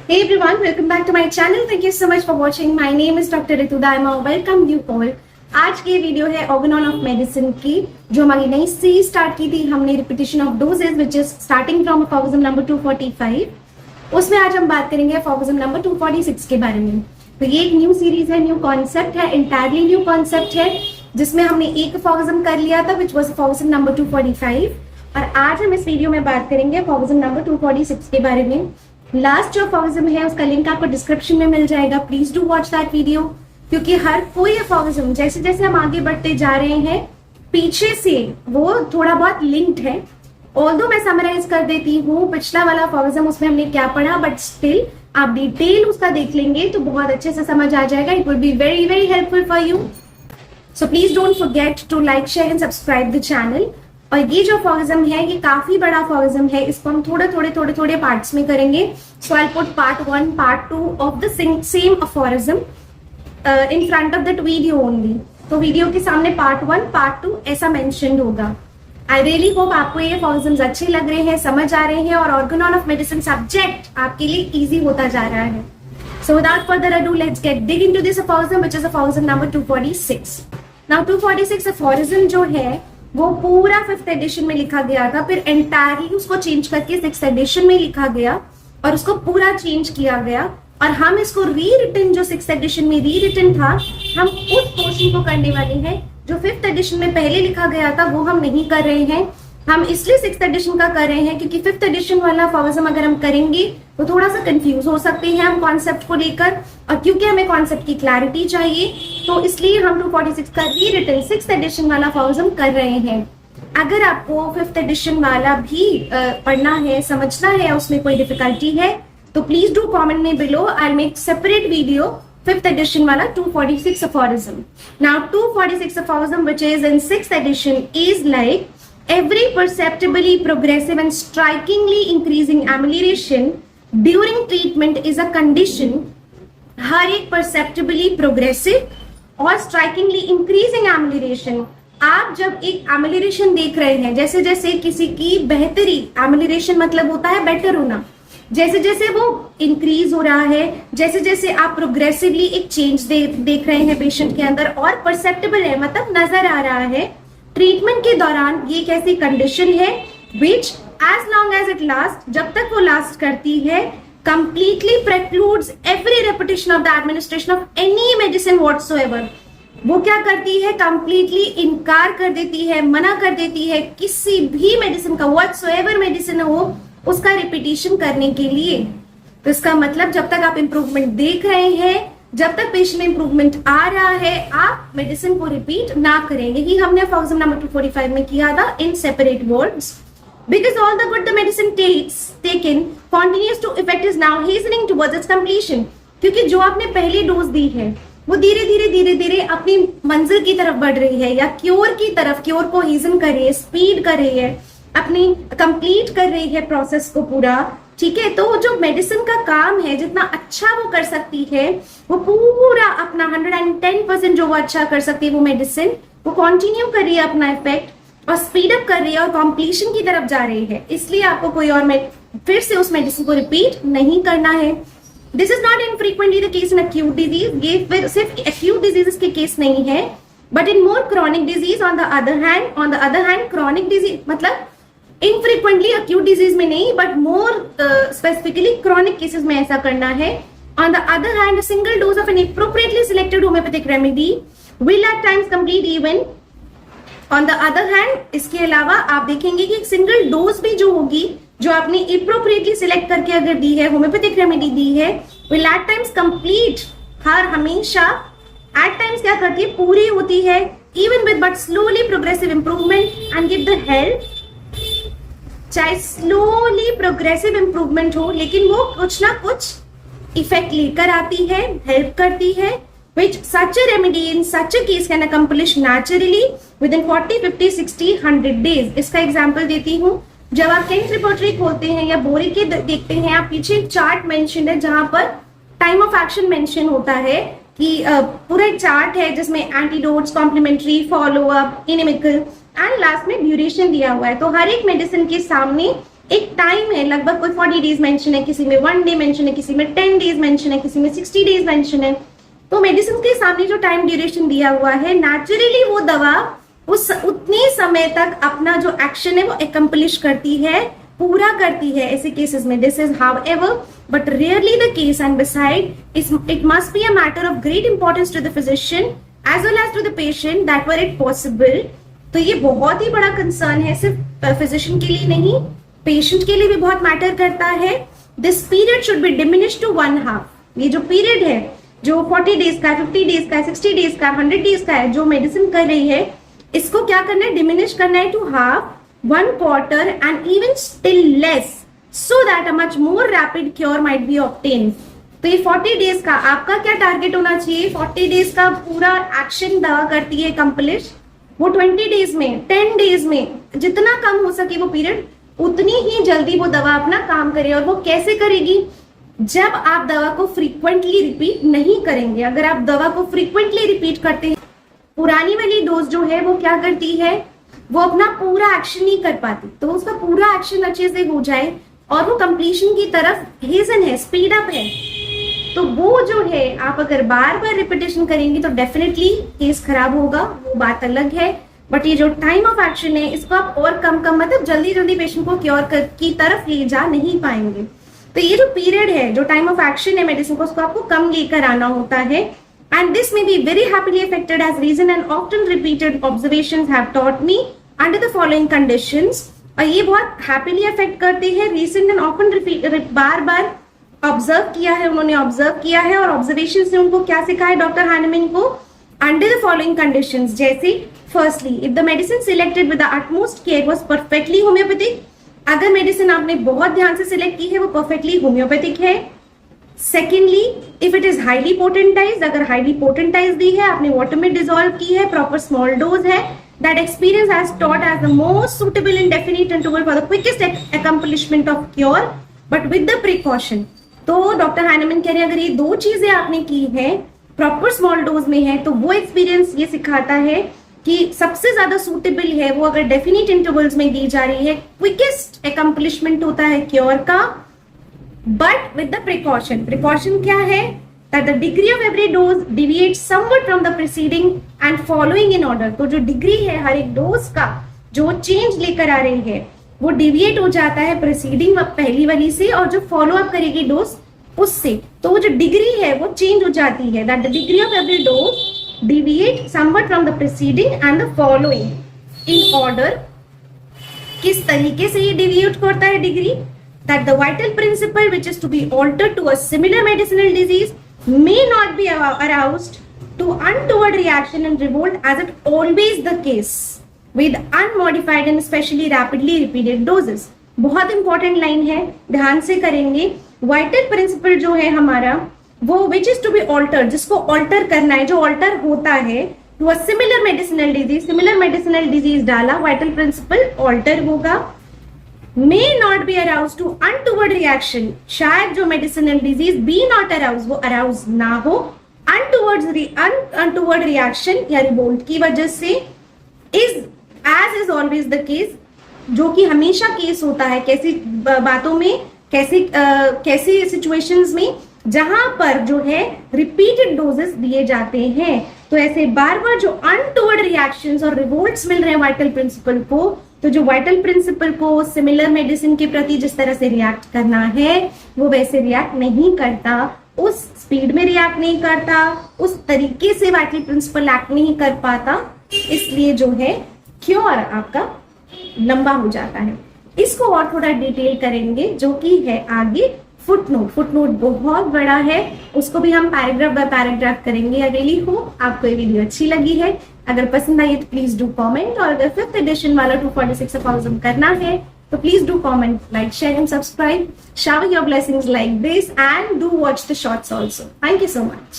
Hey everyone, welcome back to my channel. Thank you so much for watching. My name is Dr. Ritu Daima. Welcome you all. आज की video है Organon of medicine की, जो हमारी नई series start की थी हमने, repetition of doses which is starting from aphorism number 245। उसमें आज हम बात करेंगे फॉर्गजम नंबर 246 के बारे में। तो ये एक न्यू सीरीज है, न्यू कॉन्सेप्ट है, इंटायरली न्यू कॉन्सेप्ट है, जिसमें हमने एक फॉर्गजम कर लिया था विच वॉज फॉर्गजम नंबर 245, और आज हम इस वीडियो में बात करेंगे फॉर्गजम नंबर 246 के बारे में। लास्ट जो फॉर्गजम है उसका लिंक आपको डिस्क्रिप्शन में मिल जाएगा, please do watch that video, क्योंकि हर कोई फॉर्गजम जैसे जैसे हम आगे बढ़ते जा रहे हैं पीछे से वो थोड़ा बहुत लिंक्ड है। ऑल्दो मैं समराइज कर देती हूँ पिछला वाला फॉर्गजम, उसमें हमने क्या पढ़ा, बट स्टिल आप डिटेल उसका देख लेंगे तो बहुत अच्छे से समझ आ जाएगा। It will be very very helpful for you, so please don't forget to like, share and subscribe the channel. और ये जो फॉर्गजम है ये काफी बड़ा फॉर्गजम है, इसको हम थोड़े पार्ट्स में करेंगे। So I put part 1, part 2 of the same aphorism in front of that video only. तो वीडियो के सामने पार्ट 1, पार्ट 2 ऐसा मेंशन होगा। आई रियली होप आपको ये फॉर्गजम्स अच्छे लग रहे हैं, समझ आ रहे हैं, और ऑर्गेनॉन ऑफ मेडिसिन सब्जेक्ट आपके लिए इजी होता जा रहा है। So without further ado let's get dig into this aphorism which is a aphorism number 246। Now 246 aphorism जो है वो पूरा 5th एडिशन में लिखा गया था, फिर एंटायरली उसको चेंज करके 6th एडिशन में लिखा गया और उसको पूरा चेंज किया गया, और हम इसको री रिटन जो 6th एडिशन में री रिटन था, हम उस पोर्शन को करने वाले हैं जो 5th एडिशन में पहले लिखा गया था, वो हम नहीं कर रहे हैं। हम इसलिए 6th एडिशन का कर रहे हैं क्योंकि 5th एडिशन वाला फॉर्गजम अगर हम करेंगे तो थोड़ा सा कंफ्यूज हो सकते हैं हम कॉन्सेप्ट को लेकर, और क्योंकि हमें कॉन्सेप्ट की क्लैरिटी चाहिए तो इसलिए हम 246 का री रिटन 6th एडिशन वाला फॉर्गजम कर रहे हैं। अगर आपको 5th एडिशन वाला भी पढ़ना है, समझना है, उसमें कोई डिफिकल्टी है तो प्लीज डू कमेंट में below, I make separate video 5th edition वाला 246 aphorism. Now 246 aphorism which is in 6th edition is like every perceptibly progressive and strikingly increasing amelioration during treatment is a condition. हर एक perceptibly progressive और strikingly increasing amelioration, आप जब एक amelioration देख रहे हैं, जैसे जैसे किसी की बेहतरी, amelioration मतलब होता है बेटर होना, जैसे जैसे वो इंक्रीज हो रहा है, जैसे जैसे आप प्रोग्रेसिवली एक चेंज देख रहे हैं पेशेंट के अंदर और परसेप्टेबल है, मतलब नजर आ रहा है ट्रीटमेंट के दौरान, ये एक ऐसी कंडीशन है which as long as it last, जब तक वो लास्ट करती है, completely precludes every repetition of the administration of any medicine whatsoever. वो क्या करती है, कंप्लीटली इनकार कर देती है, मना कर देती है किसी भी मेडिसिन का, व्हाटसोएवर मेडिसिन हो, उसका रिपीटिशन करने के लिए। तो इसका मतलब जब तक आप इंप्रूवमेंट देख रहे हैं, जब तक पेशेंट में इंप्रूवमेंट आ रहा है, आप मेडिसिन को रिपीट ना करें। यही हमने फॉर्गजम नंबर 245 में किया था in separate words. Because all the good the medicine taken continues to effect is now hastening towards its completion. क्योंकि जो आपने पहली डोज दी है वो धीरे धीरे अपनी मंजिल की तरफ बढ़ रही है, या क्योर की तरफ, क्योर को हेजन कर रही है, स्पीड कर रही है, अपनी कंप्लीट कर रही है प्रोसेस को पूरा। ठीक है, तो जो मेडिसिन का काम है, जितना अच्छा वो कर सकती है, वो पूरा अपना 110% जो वो अच्छा कर सकती है, वो मेडिसिन वो कंटिन्यू कर रही है अपना इफेक्ट और स्पीड अप कर रही है और कंप्लीशन की तरफ जा रही है। इसलिए आपको कोई और फिर से उस मेडिसिन को रिपीट नहीं करना है। This is not infrequently the case in acute disease, ये फिर सिर्फ एक्यूट डिजीज के केस नहीं है, but in more chronic disease on the other hand chronic disease मतलब इनफ्रीक्वेंटली एक्यूट डिजीज में नहीं, but more specifically chronic cases में ऐसा करना है। On the other hand, single dose of an appropriately selected homeopathic remedy will at times complete even. On the other hand, इसके अलावा आप देखेंगे कि एक सिंगल डोज भी जो होगी, जो आपने एप्रोप्रिएटली सिलेक्ट करके अगर दी है, होम्योपैथिक रेमेडी दी है, विल एट टाइम्स कंप्लीट, हर हमेशा एट टाइम्स क्या करती है, पूरी होती है, even with but slowly progressive improvement and give the help. चाहे स्लोली प्रोग्रेसिव इंप्रूवमेंट हो, लेकिन वो कुछ ना कुछ इफेक्ट लेकर आती है, हेल्प करती है, which such a remedy in such a case can accomplish naturally within 40, 50, 60, 100 days. इसका एग्जांपल देती हूँ। जब आप केंट रिपोर्टरी खोलते हैं या बोरी के देखते हैं, आप पीछे एक चार्ट मेंशन है जहां पर टाइम ऑफ एक्शन मेंशन होता है कि पूरा एक चार्ट है जिसमें antidotes, complementary, follow up, inimical and last में ड्यूरेशन दिया हुआ है। तो हर एक मेडिसिन के सामने एक टाइम है, लगभग कोई 40 डेज मेंशन है, किसी में 1 डे मेंशन है, किसी में 10 डेज मेंशन है, किसी में 60 डेज मेंशन है। तो मेडिसिन के सामने जो टाइम ड्यूरेशन दिया हुआ है, नेचुरली वो दवा उस उतने समय तक अपना जो एक्शन है वो एकम्प्लिश करती है, पूरा करती है ऐसे केसेस में। This is however but rarely the case, and beside it must be a matter of great importance to the physician as well as to the patient that were it possible. तो ये बहुत ही बड़ा concern है, सिर्फ physician के लिए नहीं, patient के लिए भी बहुत मैटर करता है। This period should be diminish to 1/2। ये जो पीरियड है, जो 40 डेज का, 50 डेज का, 60 डेज का, 100 डेज का है, जो मेडिसिन कर रही है, इसको क्या करना है, डिमिनिश करना है to half, 1/4 and even still less, so that a much more rapid cure might be obtain. तो ये 40 डेज का आपका क्या टारगेट होना चाहिए? 40 डेज का पूरा एक्शन दवा करती है कंप्लीट, वो 20 डेज में, 10 डेज में, जितना कम हो सके वो पीरियड, उतनी ही जल्दी वो दवा अपना काम करे। और वो कैसे करेगी? जब आप दवा को फ्रीक्वेंटली रिपीट नहीं करेंगे। अगर आप दवा को फ्रीक्वेंटली रिपीट करते हैं, पुरानी वाली डोज जो है वो क्या करती है, वो अपना पूरा एक्शन नहीं कर पाती। तो उसका पूरा एक्शन अच्छे से हो जाए और वो कंप्लीशन की तरफ हेजन है, स्पीड अप है, तो वो जो है आप अगर बार बार रिपीटेशन करेंगे तो डेफिनेटली केस खराब होगा, वो बात अलग है। बट ये जो टाइम ऑफ एक्शन है, इसको आप और कम मतलब जल्दी जल्दी पेशेंट को क्योर की तरफ ले जा नहीं पाएंगे। तो ये जो पीरियड है, जो टाइम ऑफ एक्शन है मेडिसिन को, उसको आपको कम लेकर आना होता है। And this may be very happily affected as reason and often repeated observations have taught me under the following conditions. और ये बहुत हैप्पीली अफेक्ट करते हैं, रीसेंट एंड ऑफ्टन बार बार ऑब्जर्व किया है, उन्होंने ऑब्जर्व किया है और ऑब्जर्वेशन से उनको क्या सिखा है डॉक्टर हैनमैन को, अंडर द फॉलोइंग कंडीशंस। जैसे firstly, if the medicine selected with the utmost care was perfectly homoeopathic, अगर मेडिसिन आपने बहुत ध्यान से सिलेक्ट की है, वो परफेक्टली होम्योपैथिक है। Secondly, if it is highly potentized, अगर हाईली पोटेंटाइज दी है, आपने वाटर में डिसॉल्व की है, प्रॉपर स्मॉल डोज है, that experience has taught as the most suitable in definite interval for the quickest accomplishment of cure but with the precaution. तो doctor Hahnemann कह रहे हैं अगर ये दो चीजें आपने की है, प्रॉपर स्मॉल डोज में है, तो वो एक्सपीरियंस ये सिखाता है कि सबसे ज्यादा सूटेबल है वो अगर डेफिनिट इंटरवल्स में दी जा रही है, क्विकेस्ट अकम्प्लिशमेंट होता है क्योर का, but with the precaution. Precaution क्या है? That the degree of every dose deviates somewhat from the preceding and following in order. तो जो डिग्री है हर एक डोज का, जो चेंज लेकर आ रही है, वो डिविएट हो जाता है प्रीसीडिंग पहली वाली से, और जो फॉलो अप करेगी डोज उससे, तो वो जो डिग्री है वो चेंज हो जाती है। That the degree of every dose deviate somewhat from the preceding and the following in order। किस तरीके से ये deviate करता है degree? That the vital principle which is to be altered to a similar medicinal disease may not be aroused to untoward reaction and revolt as it always the case with unmodified and especially rapidly repeated doses। बहुत important line है, ध्यान से करेंगे। Vital principal जो है हमारा, वो which is to be alter, जिसको ऑल्टर करना है, जो ऑल्टर होता है to a similar medicinal disease, similar medicinal disease डाला, वाइटल प्रिंसिपल ऑल्टर होगा। May not be arouse to untoward reaction, शायद जो medicinal disease be not arouse, वो अराउज ना हो अनटुवर्ड रिएक्शन या रिवोल्ट की वजह से, इज ऑलवेज द केस, जो कि हमेशा केस होता है कैसी बातों में, कैसी सिचुएशंस में जहां पर जो है रिपीटेड डोजेस दिए जाते हैं। तो ऐसे बार बार जो अनटुवर्ड रिएक्शंस और रिवोल्ट्स मिल रहे हैं वाइटल प्रिंसिपल को, तो जो वाइटल प्रिंसिपल को सिमिलर मेडिसिन के प्रति जिस तरह से रिएक्ट करना है, वो वैसे रिएक्ट नहीं करता, उस स्पीड में रिएक्ट नहीं करता, उस तरीके से वाइटल प्रिंसिपल एक्ट नहीं कर पाता, इसलिए जो है क्योर आपका लंबा हो जाता है। इसको और थोड़ा डिटेल करेंगे, जो कि है आगे फुटनोट। फुटनोट बहुत बड़ा है, उसको भी हम पैराग्राफ बाय पैराग्राफ करेंगे। आई रियली होप आपको ये वीडियो अच्छी लगी है। अगर पसंद आई तो प्लीज डू कमेंट, और अगर 5th एडिशन वाला 246 अफॉर्म करना है तो please do comment, like, share and subscribe. Shower your blessings like this and do watch the shorts also. Thank you so much.